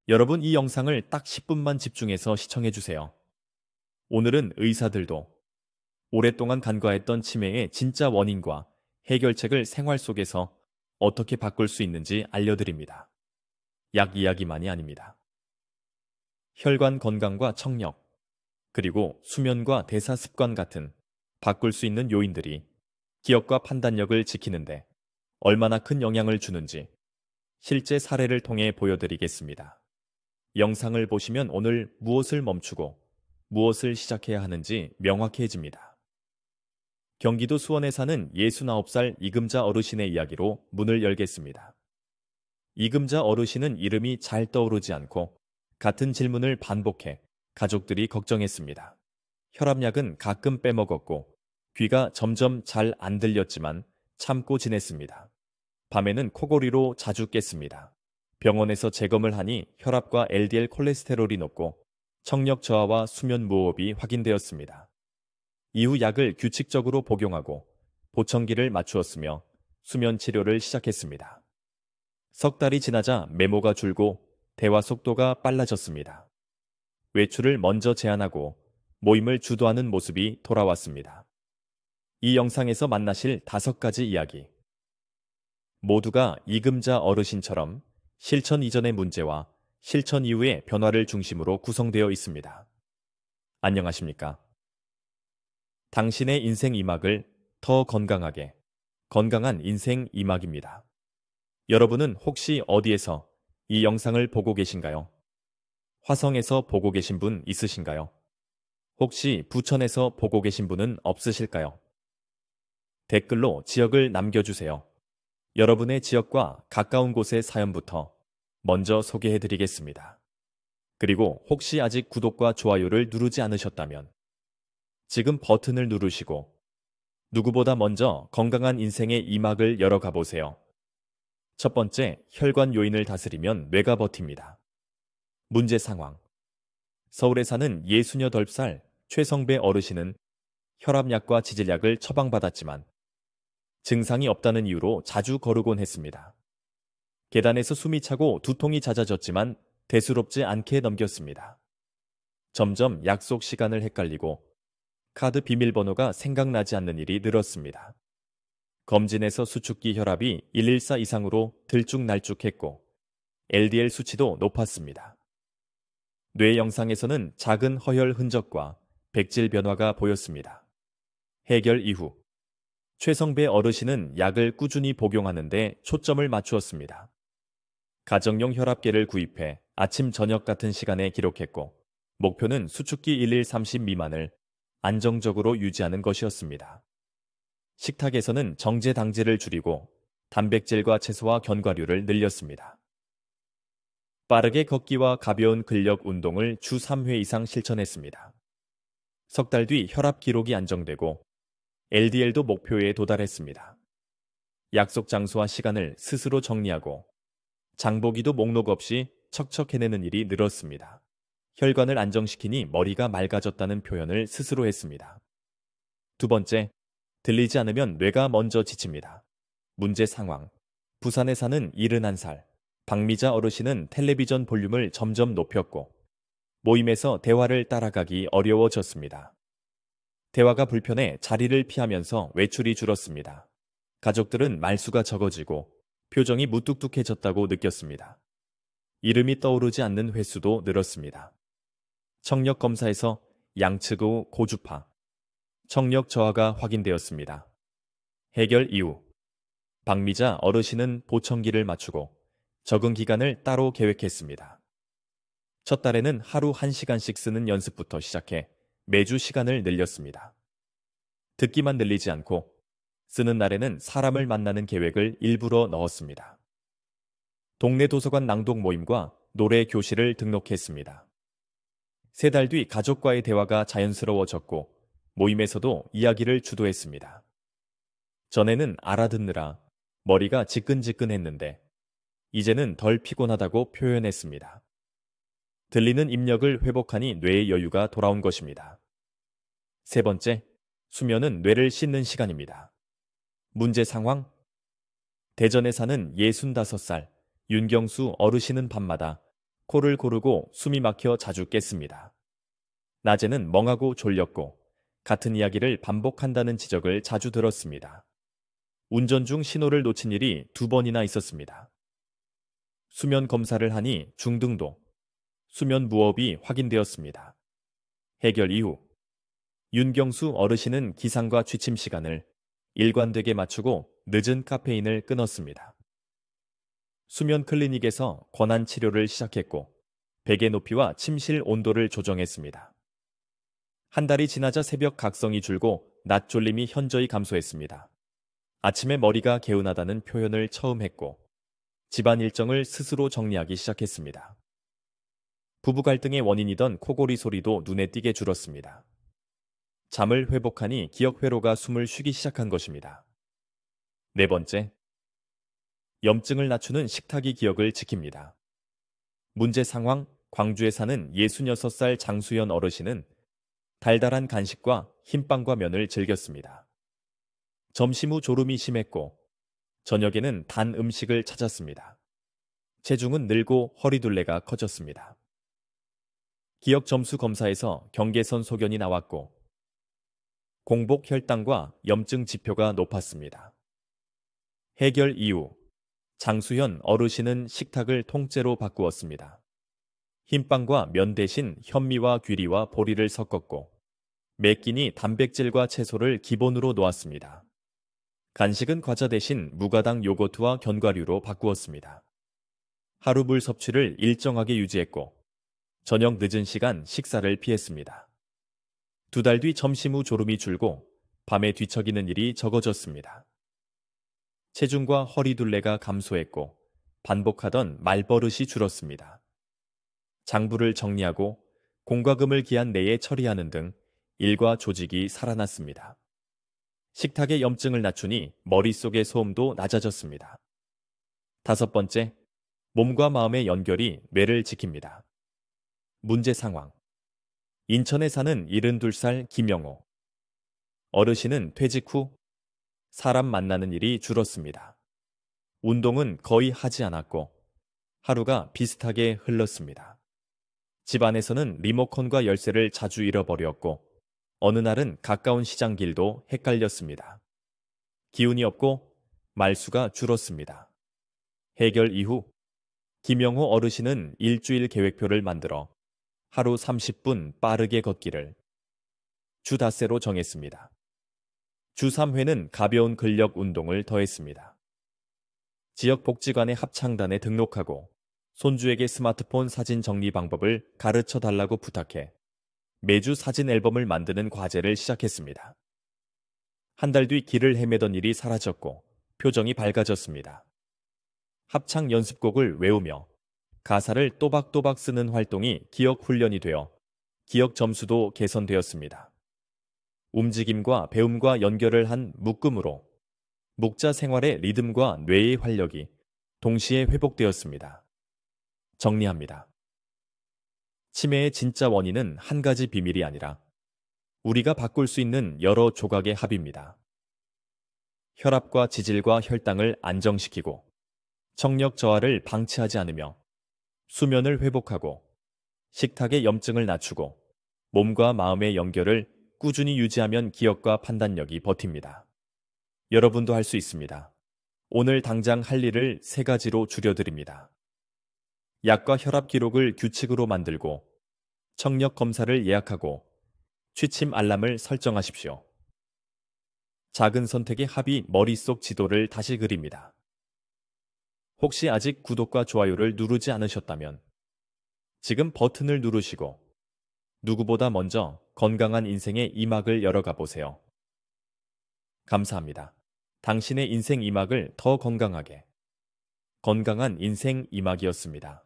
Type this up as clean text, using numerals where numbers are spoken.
여러분, 이 영상을 딱 10분만 집중해서 시청해주세요. 오늘은 의사들도 오랫동안 간과했던 치매의 진짜 원인과 해결책을 생활 속에서 어떻게 바꿀 수 있는지 알려드립니다. 약 이야기만이 아닙니다. 혈관 건강과 청력, 그리고 수면과 대사 습관 같은 바꿀 수 있는 요인들이 기억과 판단력을 지키는데 얼마나 큰 영향을 주는지 실제 사례를 통해 보여드리겠습니다. 영상을 보시면 오늘 무엇을 멈추고 무엇을 시작해야 하는지 명확해집니다. 경기도 수원에 사는 69살 이금자 어르신의 이야기로 문을 열겠습니다. 이금자 어르신은 이름이 잘 떠오르지 않고 같은 질문을 반복해 가족들이 걱정했습니다. 혈압약은 가끔 빼먹었고 귀가 점점 잘 안 들렸지만 참고 지냈습니다. 밤에는 코골이로 자주 깼습니다. 병원에서 재검을 하니 혈압과 LDL 콜레스테롤이 높고 청력 저하와 수면 무호흡이 확인되었습니다. 이후 약을 규칙적으로 복용하고 보청기를 맞추었으며 수면 치료를 시작했습니다. 석 달이 지나자 메모가 줄고 대화 속도가 빨라졌습니다. 외출을 먼저 제안하고 모임을 주도하는 모습이 돌아왔습니다. 이 영상에서 만나실 5가지 이야기. 모두가 이금자 어르신처럼 실천 이전의 문제와 실천 이후의 변화를 중심으로 구성되어 있습니다. 안녕하십니까? 당신의 인생 2막을 더 건강하게, 건강한 인생 2막입니다. 여러분은 혹시 어디에서 이 영상을 보고 계신가요? 화성에서 보고 계신 분 있으신가요? 혹시 부천에서 보고 계신 분은 없으실까요? 댓글로 지역을 남겨주세요. 여러분의 지역과 가까운 곳의 사연부터 먼저 소개해드리겠습니다. 그리고 혹시 아직 구독과 좋아요를 누르지 않으셨다면 지금 버튼을 누르시고 누구보다 먼저 건강한 인생의 2막을 열어가 보세요. 첫 번째, 혈관 요인을 다스리면 뇌가 버팁니다. 문제 상황. 서울에 사는 68살 최성배 어르신은 혈압약과 지질약을 처방받았지만 증상이 없다는 이유로 자주 거르곤 했습니다. 계단에서 숨이 차고 두통이 잦아졌지만 대수롭지 않게 넘겼습니다. 점점 약속 시간을 헷갈리고 카드 비밀번호가 생각나지 않는 일이 늘었습니다. 검진에서 수축기 혈압이 114 이상으로 들쭉날쭉했고 LDL 수치도 높았습니다. 뇌 영상에서는 작은 허혈 흔적과 백질 변화가 보였습니다. 해결 이후 최성배 어르신은 약을 꾸준히 복용하는 데 초점을 맞추었습니다. 가정용 혈압계를 구입해 아침 저녁 같은 시간에 기록했고 목표는 수축기 1130 미만을 안정적으로 유지하는 것이었습니다. 식탁에서는 정제 당질을 줄이고 단백질과 채소와 견과류를 늘렸습니다. 빠르게 걷기와 가벼운 근력 운동을 주 3회 이상 실천했습니다. 석 달 뒤 혈압 기록이 안정되고 LDL도 목표에 도달했습니다. 약속 장소와 시간을 스스로 정리하고 장보기도 목록 없이 척척 해내는 일이 늘었습니다. 혈관을 안정시키니 머리가 맑아졌다는 표현을 스스로 했습니다. 두 번째, 들리지 않으면 뇌가 먼저 지칩니다. 문제 상황. 부산에 사는 71살 박미자 어르신은 텔레비전 볼륨을 점점 높였고 모임에서 대화를 따라가기 어려워졌습니다. 대화가 불편해 자리를 피하면서 외출이 줄었습니다. 가족들은 말수가 적어지고 표정이 무뚝뚝해졌다고 느꼈습니다. 이름이 떠오르지 않는 횟수도 늘었습니다. 청력 검사에서 양측의 고주파, 청력 저하가 확인되었습니다. 해결 이후 박미자 어르신은 보청기를 맞추고 적응 기간을 따로 계획했습니다. 첫 달에는 하루 1시간씩 쓰는 연습부터 시작해 매주 시간을 늘렸습니다. 듣기만 늘리지 않고 쓰는 날에는 사람을 만나는 계획을 일부러 넣었습니다. 동네 도서관 낭독 모임과 노래 교실을 등록했습니다. 3달 뒤 가족과의 대화가 자연스러워졌고 모임에서도 이야기를 주도했습니다. 전에는 알아듣느라 머리가 지끈지끈했는데 이제는 덜 피곤하다고 표현했습니다. 들리는 입력을 회복하니 뇌의 여유가 돌아온 것입니다. 세 번째, 수면은 뇌를 씻는 시간입니다. 문제 상황. 대전에 사는 65살 윤경수 어르신은 밤마다 코를 고르고 숨이 막혀 자주 깼습니다. 낮에는 멍하고 졸렸고 같은 이야기를 반복한다는 지적을 자주 들었습니다. 운전 중 신호를 놓친 일이 2번이나 있었습니다. 수면 검사를 하니 중등도, 수면 무호흡이 확인되었습니다. 해결 이후 윤경수 어르신은 기상과 취침 시간을 일관되게 맞추고 늦은 카페인을 끊었습니다. 수면 클리닉에서 권한 치료를 시작했고 베개 높이와 침실 온도를 조정했습니다. 한 달이 지나자 새벽 각성이 줄고 낮 졸림이 현저히 감소했습니다. 아침에 머리가 개운하다는 표현을 처음 했고 집안 일정을 스스로 정리하기 시작했습니다. 부부 갈등의 원인이던 코골이 소리도 눈에 띄게 줄었습니다. 잠을 회복하니 기억 회로가 숨을 쉬기 시작한 것입니다. 네 번째, 염증을 낮추는 식탁이 기억을 지킵니다. 문제 상황, 광주에 사는 66살 장수연 어르신은 달달한 간식과 흰빵과 면을 즐겼습니다. 점심 후 졸음이 심했고 저녁에는 단 음식을 찾았습니다. 체중은 늘고 허리둘레가 커졌습니다. 기억 점수 검사에서 경계선 소견이 나왔고 공복 혈당과 염증 지표가 높았습니다. 해결 이후 장수현 어르신은 식탁을 통째로 바꾸었습니다. 흰빵과 면 대신 현미와 귀리와 보리를 섞었고 매 끼니 단백질과 채소를 기본으로 놓았습니다. 간식은 과자 대신 무가당 요거트와 견과류로 바꾸었습니다. 하루 물 섭취를 일정하게 유지했고 저녁 늦은 시간 식사를 피했습니다. 2달 뒤 점심 후 졸음이 줄고 밤에 뒤척이는 일이 적어졌습니다. 체중과 허리둘레가 감소했고 반복하던 말버릇이 줄었습니다. 장부를 정리하고 공과금을 기한 내에 처리하는 등 일과 조직이 살아났습니다. 식탁의 염증을 낮추니 머릿속의 소음도 낮아졌습니다. 5번째, 몸과 마음의 연결이 뇌를 지킵니다. 문제 상황. 인천에 사는 72살 김영호. 어르신은 퇴직 후 사람 만나는 일이 줄었습니다. 운동은 거의 하지 않았고 하루가 비슷하게 흘렀습니다. 집안에서는 리모컨과 열쇠를 자주 잃어버렸고 어느 날은 가까운 시장길도 헷갈렸습니다. 기운이 없고 말수가 줄었습니다. 해결 이후 김영호 어르신은 일주일 계획표를 만들어 하루 30분 빠르게 걷기를 주 닷새로 정했습니다. 주 3회는 가벼운 근력 운동을 더했습니다. 지역복지관의 합창단에 등록하고 손주에게 스마트폰 사진 정리 방법을 가르쳐 달라고 부탁해 매주 사진 앨범을 만드는 과제를 시작했습니다. 한 달 뒤 길을 헤매던 일이 사라졌고 표정이 밝아졌습니다. 합창 연습곡을 외우며 가사를 또박또박 쓰는 활동이 기억 훈련이 되어 기억 점수도 개선되었습니다. 움직임과 배움과 연결을 한 묶음으로 묵자 생활의 리듬과 뇌의 활력이 동시에 회복되었습니다. 정리합니다. 치매의 진짜 원인은 한 가지 비밀이 아니라 우리가 바꿀 수 있는 여러 조각의 합입니다. 혈압과 지질과 혈당을 안정시키고 청력 저하를 방치하지 않으며 수면을 회복하고 식탁의 염증을 낮추고 몸과 마음의 연결을 꾸준히 유지하면 기억과 판단력이 버팁니다. 여러분도 할 수 있습니다. 오늘 당장 할 일을 3가지로 줄여드립니다. 약과 혈압 기록을 규칙으로 만들고 청력 검사를 예약하고 취침 알람을 설정하십시오. 작은 선택의 합이 머릿속 지도를 다시 그립니다. 혹시 아직 구독과 좋아요를 누르지 않으셨다면 지금 버튼을 누르시고 누구보다 먼저 건강한 인생의 이막을 열어가 보세요. 감사합니다. 당신의 인생 이막을 더 건강하게. 건강한 인생 이막이었습니다.